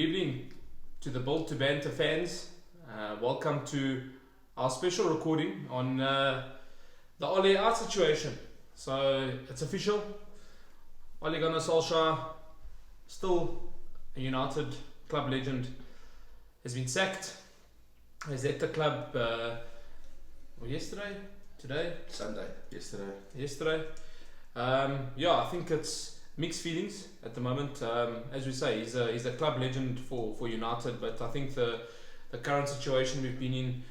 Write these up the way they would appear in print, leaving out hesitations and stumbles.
evening to the Build to Banter fans. Welcome to our special recording on the Ole'S situation. So it's official. Ole Gunnar Solskjaer, still a United club legend, has been sacked. He's at the club yesterday, today, Sunday, yesterday. I think it's mixed feelings at the moment. As we say, he's a club legend for United, but I think the current situation we've been in,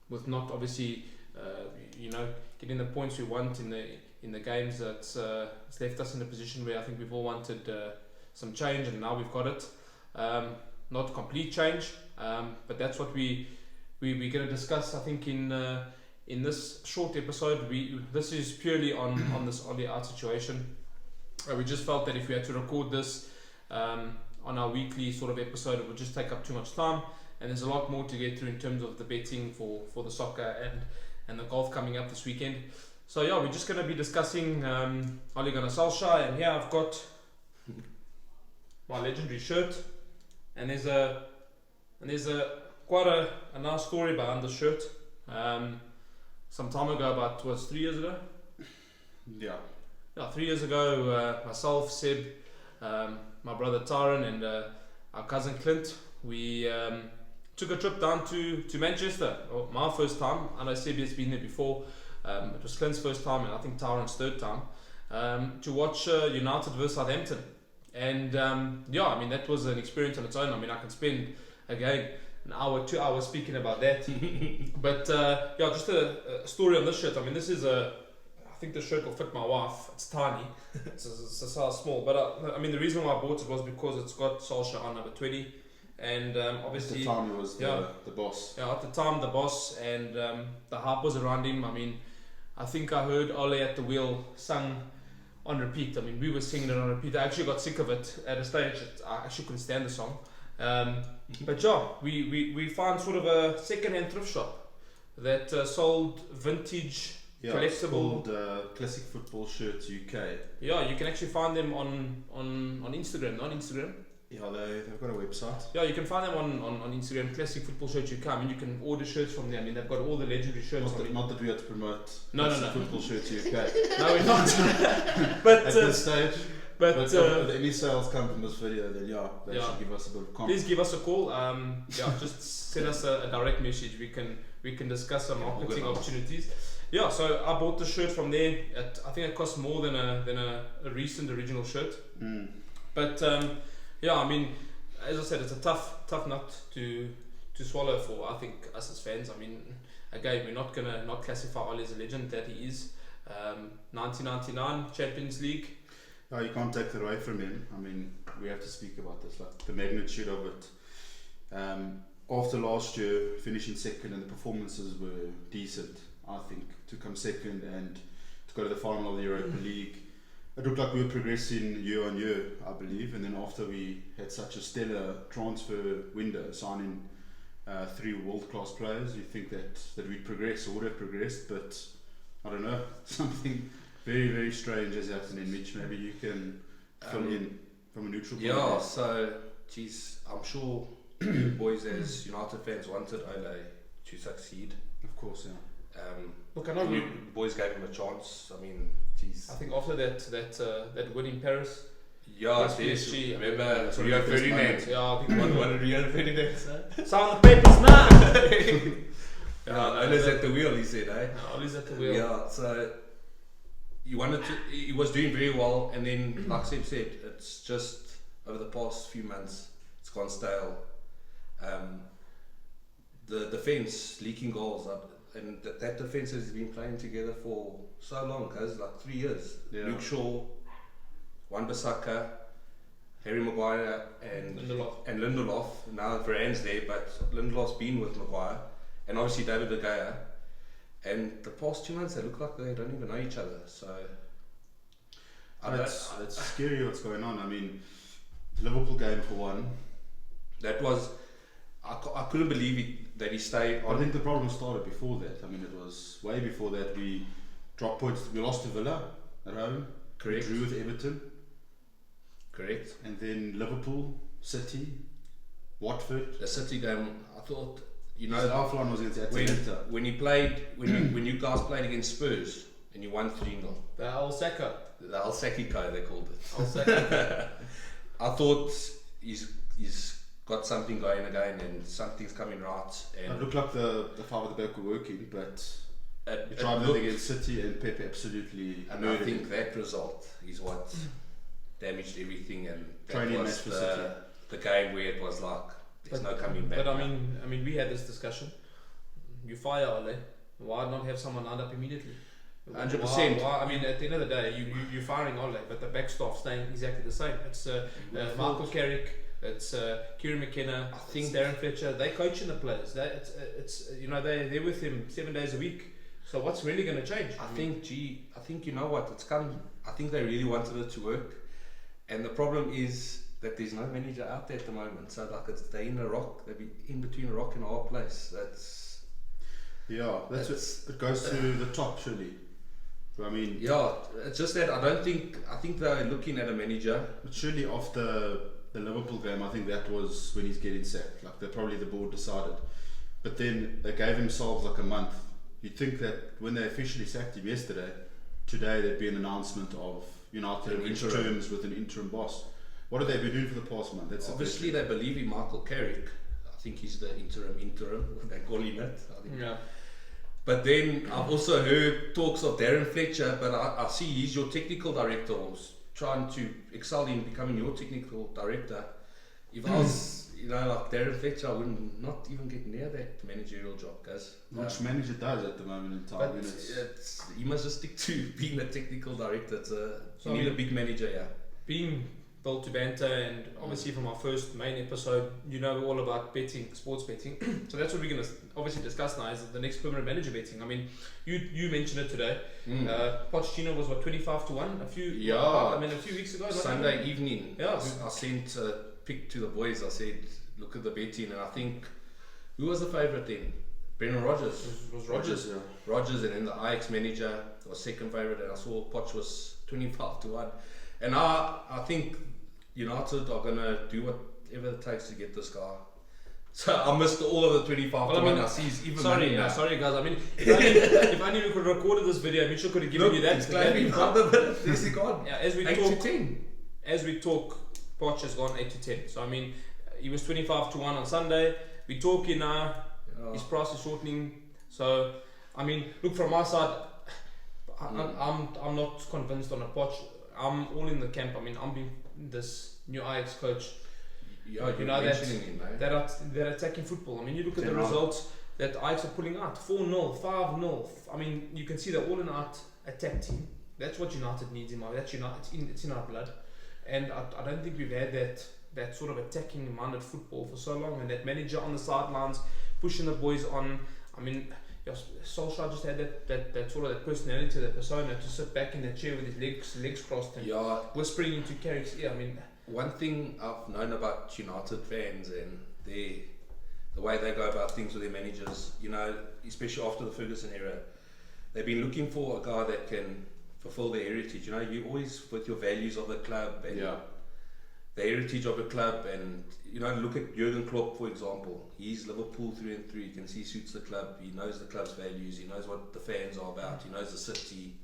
with not obviously getting the points we want in the games, it's left us in a position where I think we've all wanted some change, and now we've got it. Not complete change, but that's what we're going to discuss. I think in this short episode, this is purely on this Ole'S situation. We just felt that if we had to record this on our weekly sort of episode, it would just take up too much time, and there's a lot more to get through in terms of the betting for the soccer and the golf coming up this weekend. So yeah, we're just going to be discussing Ole Gunnar Solskjaer, and here I've got my legendary shirt, and there's a quite a nice story behind the shirt. Some time ago, about 3 years ago. Yeah, 3 years ago, myself, Seb, my brother Tyron, and our cousin Clint, we took a trip down to Manchester. My first time. I know Seb has been there before. It was Clint's first time, and I think Tyron's third time, to watch United versus Southampton. And that was an experience on its own. I mean, I can spend again an hour, 2 hours speaking about that. But just a story on this shirt. I mean, this is I think the shirt will fit my wife. It's tiny. It's a size small. But the reason why I bought it was because it's got Solskjaer on number 20. And obviously... At the time he was the boss. Yeah, at the time the boss, and the hype was around him. I mean, I think I heard Ole at the Wheel sung on repeat. I mean, we were singing it on repeat. I actually got sick of it at a stage. I actually couldn't stand the song. But yeah, we found sort of a second-hand thrift shop that sold vintage collectible. It's called Classic Football Shirts UK. Yeah, you can actually find them on Instagram. Not Instagram. Yeah, they've got a website. Yeah, you can find them on Instagram, Classic Football Shirts UK. I mean, you can order shirts from there. I mean, they've got all the legendary shirts. Not that we had to promote No. Football Shirts UK. No, we're not. But at this stage. But if any sales come from this video, then they should give us a bit of comment. Please give us a call. Just send us a direct message. We can discuss some marketing opportunities. Yeah, so I bought the shirt from there. I think it cost more than a recent original shirt. But as I said, it's a tough nut to swallow for, I think, us as fans. I mean, again, we're not gonna not classify Ole as a legend that he is. 1999 Champions League. No, you can't take that away from him. I mean, we have to speak about this, like the magnitude of it. After last year, finishing second, and the performances were decent, I think, to come second and to go to the final of the Europa League. It looked like we were progressing year on year, I believe, and then after we had such a stellar transfer window, signing 3 world-class players, you think that we'd progress or would have progressed, but I don't know, something very, very strange has happened in Mitch. Maybe you can fill in from a neutral point of view. Yeah, so, I'm sure you boys as United fans wanted Ole to succeed. Of course, yeah. Look, I know you boys gave him a chance. I mean, I think after that win in Paris. Yeah, PSG. Remember Rio Ferdinand? Yeah, I think one of Rio Ferdinand's. Sign the papers now. Ole's at the wheel, he said, eh? Ole's at the wheel. Yeah, so he was doing very well, and then, like Seb said, it's just over the past few months, it's gone stale. The defence leaking goals up. And that defence has been playing together for so long, guys, like 3 years. Yeah. Luke Shaw, Wan-Bissaka, Harry Maguire, and Lindelof. Now Varane's there, but Lindelof's been with Maguire, and obviously David De Gea. And the past 2 months, they look like they don't even know each other. So it's scary what's going on. I mean, the Liverpool game for one. That was, I couldn't believe that he stayed on. I think the problem started before that. I mean, it was way before that. We dropped points. We lost to Villa at home. Correct. We drew with Everton. Correct. And then Liverpool City, Watford. The City game, I thought, you know, His lifeline was against Atalanta. when you guys played against Spurs and you won 3-0. The Al-Saka. The Al-Sakiko, they called it. Al-Saka. I thought he's got something going again and something's coming right. And It looked like the five at the back were working, but it tried that looked, against City and Pep absolutely and I think that result is what damaged everything, and that Training was match for City. the game where it was like there's no coming back. But I now. mean, we had this discussion. You fire Ole, why not have someone lined up immediately? 100%. Why? I mean, at the end of the day, you're firing Ole, but the back staff staying exactly the same. It's Michael Carrick, it's Kieran McKenna, I think Darren Fletcher. They coaching the players. It's you know they're with him 7 days a week. So what's really going to change? I think you know what, it's come. I think they really wanted it to work, and the problem is that there's no manager out there at the moment. So like they're in a rock. They'll be in between a rock and a hard place. It goes to the top surely. I mean, yeah, it's just that I think they're looking at a manager. but surely after the Liverpool game, I think that was when he's getting sacked. Like the board decided, but then they gave themselves like a month. You'd think that when they officially sacked him yesterday, today there'd be an announcement of United have reached terms with an interim boss. What have they been doing for the past month? That's Obviously, they believe in Michael Carrick. I think he's the interim. They call him it. I think. Yeah. But then I've also heard talks of Darren Fletcher, but I see he's your technical director, or trying to excel in becoming your technical director. If I was, like Darren Fletcher, I would not even get near that managerial job, guys. Which manager does at the moment in time. But you must just stick to being a technical director. You need a big manager, yeah. Being built to banter, and obviously from our first main episode, you know all about betting, sports betting. So that's what we're going to obviously discuss now, is the next permanent manager betting. I mean, you mentioned it today. Pochettino was 25-1 a few weeks ago. Sunday evening. Yeah. I sent a pic to the boys. I said, look at the betting, and I think who was the favourite then? Brendan Rodgers. It was Rodgers. Yeah. Rodgers, and then the Ajax manager was second favourite, and I saw Poch was 25-1. And I think United are going to do whatever it takes to get this guy. So I missed all of the 25-1. I see he's even money now. Sorry guys, I mean, if only we could have recorded this video, Mitchell could have given you that. He's claiming another bit. There's he gone. Yeah, 8 to 10. Poch has gone 8 to 10. So I mean, he was 25-1 on Sunday. We're talking now. His price is shortening. So I mean, look, from my side, I'm not convinced on a Poch. I'm all in the camp. I mean, I'm being this new Ajax coach. Yeah, you know that attacking football. I mean, you look at the results that Ajax are pulling out: 4-0, 5-0. I mean, you can see they're all in out attack team. That's what United needs in my. That's United. It's in our blood, and I don't think we've had that sort of attacking-minded football for so long. And that manager on the sidelines pushing the boys on. I mean, Solskjaer just had that sort of that personality, that persona, to sit back in the chair with his legs crossed and whispering into Carrick's ear. I mean, one thing I've known about United fans and the way they go about things with their managers, especially after the Ferguson era, they've been looking for a guy that can fulfill their heritage. You always with your values of the club and the heritage of the club, and look at Jurgen Klopp, for example. He's Liverpool through and through. You can see he suits the club. He knows the club's values. He knows what the fans are about. He knows the city.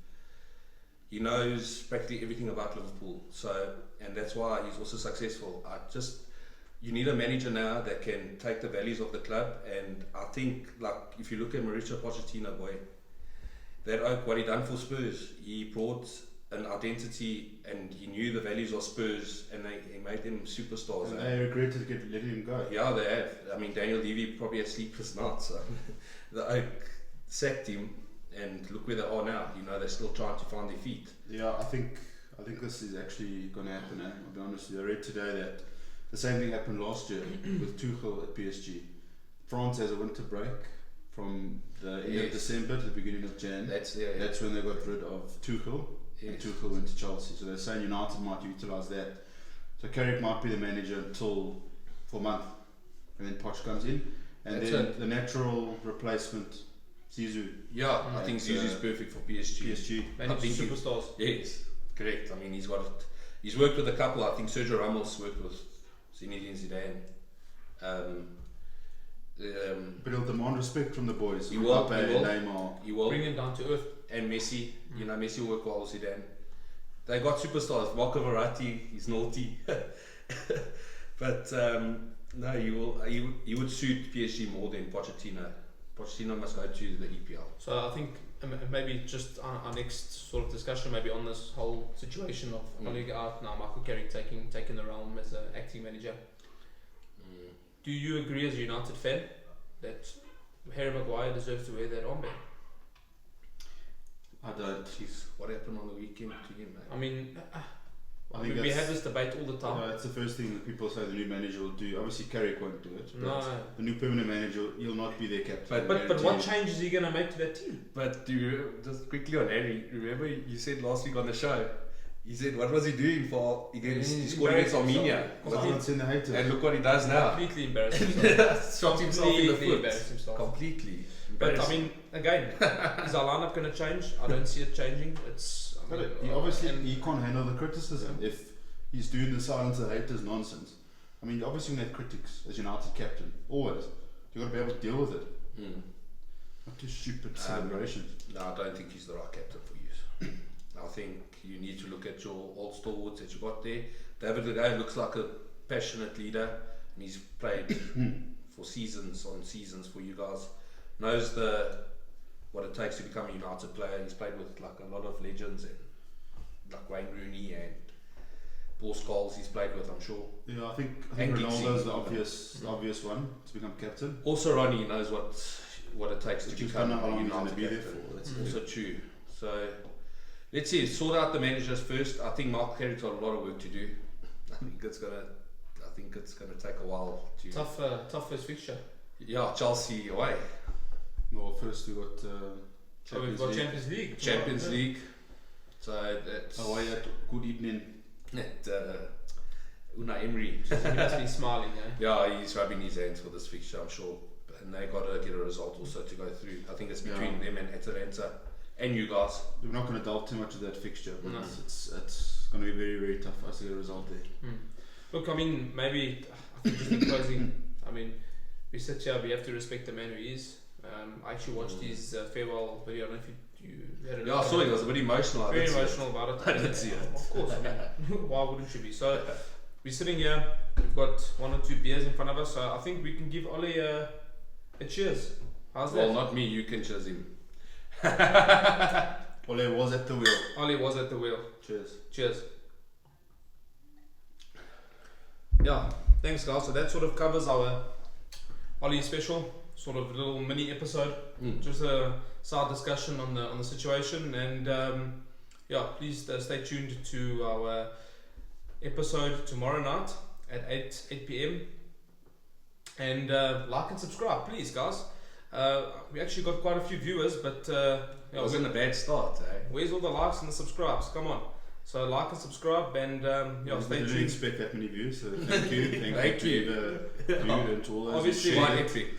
He knows practically everything about Liverpool. So, and that's why he's also successful. You need a manager now that can take the values of the club, and I think, like, if you look at Mauricio Pochettino, what he done for Spurs, he brought an identity, and he knew the values of Spurs, and he made them superstars. And they regretted letting him go. Yeah, they have. I mean, Daniel Levy probably had sleepless nights. So the Oak sacked him, and look where they are now. They're still trying to find their feet. Yeah, I think this is actually going to happen. I'll be honest with you. I read today that the same thing happened last year with Tuchel at PSG. France has a winter break from the end of December to the beginning of Jan. That's when they got rid of Tuchel. And Tuchel went to Chelsea, so they're saying United might utilise that. So Carrick might be the manager for a month, and then Poch comes in, and then the natural replacement, Zizou. Yeah, I think Zizou's perfect for PSG. I think superstars. Yes, correct. I mean, he's worked with a couple. I think Sergio Ramos worked with Zinedine Zidane. But he'll demand respect from the boys. He will. Neymar. He will. Bring him down to earth. And Messi. You know, Messi will work well with Zidane. They got superstars. Marco Verratti, he's naughty. But no, he would suit PSG more than Pochettino. Pochettino must go to the EPL. So I think maybe just our next sort of discussion, maybe on this whole situation of Ole out now, Michael Carrick taking the realm as an acting manager. Do you agree as a United fan that Harry Maguire deserves to wear that armband? I don't. Jeez, what happened on the weekend to him, man? I mean, I think we have this debate all the time. It's the first thing that people say the new manager will do. Obviously, Carrick won't do it. But No. the new permanent manager, he'll not be their captain. But what change is he going to make to that team? But do you, just quickly on Harry, remember you said last week on the show, he said what was he doing he scored against Armenia. And look what he does now. Completely embarrassed himself. Shot himself in the Completely foot. embarrassed himself. Completely. But I mean, again, is our lineup going to change? I don't see it changing. It's he can't handle the criticism. If he's doing the silence of haters nonsense, I mean, obviously you have critics as United captain. Always, you got to be able to deal with it. Not too stupid celebrations. No, I don't think he's the right captain for you. I think you need to look at your old stalwarts that you got there. David De Gea looks like a passionate leader, and he's played for seasons on seasons for you guys. Knows what it takes to become a United player. He's played with like a lot of legends, and like Wayne Rooney and Paul Scholes he's played with, I'm sure. Yeah, I think Ronaldo's the obvious one to become captain. Also, Ronnie knows what it takes to become a United captain. That's also true. So let's see, sort out the managers first. I think Mark Carrick's got a lot of work to do. I think it's gonna take a while to. Tough first fixture. Yeah, Chelsea away. No, first we got Champions League. Champions League. So that's away at Good Evening. At Unai Emery. He must be smiling, eh? Yeah, he's rubbing his hands for this fixture, I'm sure. And they got to get a result also to go through. I think it's between them and Atalanta and you guys. We're not going to delve too much of that fixture, but No. it's going to be very, very tough for us to get a result there. Look, I mean, maybe I think just in closing, I mean, we sit here, we have to respect the man who he is. I actually watched his farewell video. I don't know if you had it. Yeah, I saw it. It was a bit emotional. Very emotional about it. I didn't see it. Of course. I mean, why wouldn't you be? So we're sitting here. We've got 1 or 2 beers in front of us. So I think we can give Ole a cheers. How's that? Well, not me. You can cheers him. Ole was at the wheel. Ole was at the wheel. Cheers. Yeah. Thanks, guys. So that sort of covers our Ole special. Sort of little mini episode, just a side discussion on the situation, and please stay tuned to our episode tomorrow night at 8 p.m. and like and subscribe, please, guys. We actually got quite a few viewers, but it wasn't a bad start, eh? Where's all the likes and the subscribes? Come on. So like and subscribe, and stay tuned. I didn't expect that many views, so thank you. Thank you. And to all those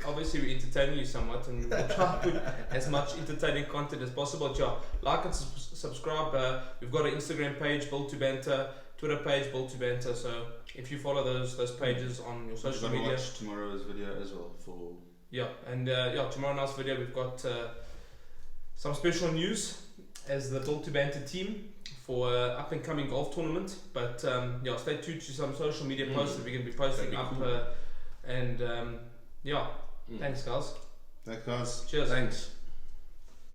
Obviously we entertain you somewhat, and we'll try to put as much entertaining content as possible. Like and subscribe. We've got an Instagram page, Built to Banter, Twitter page, Built to Banter. So if you follow those pages on your social media, watch tomorrow's video as well tomorrow night's video we've got some special news as the Built to Banter team for up and coming golf tournament, but stay tuned to some social media posts that we're going to be posting up, cool. Thanks guys. Thanks guys. Cheers. Thanks.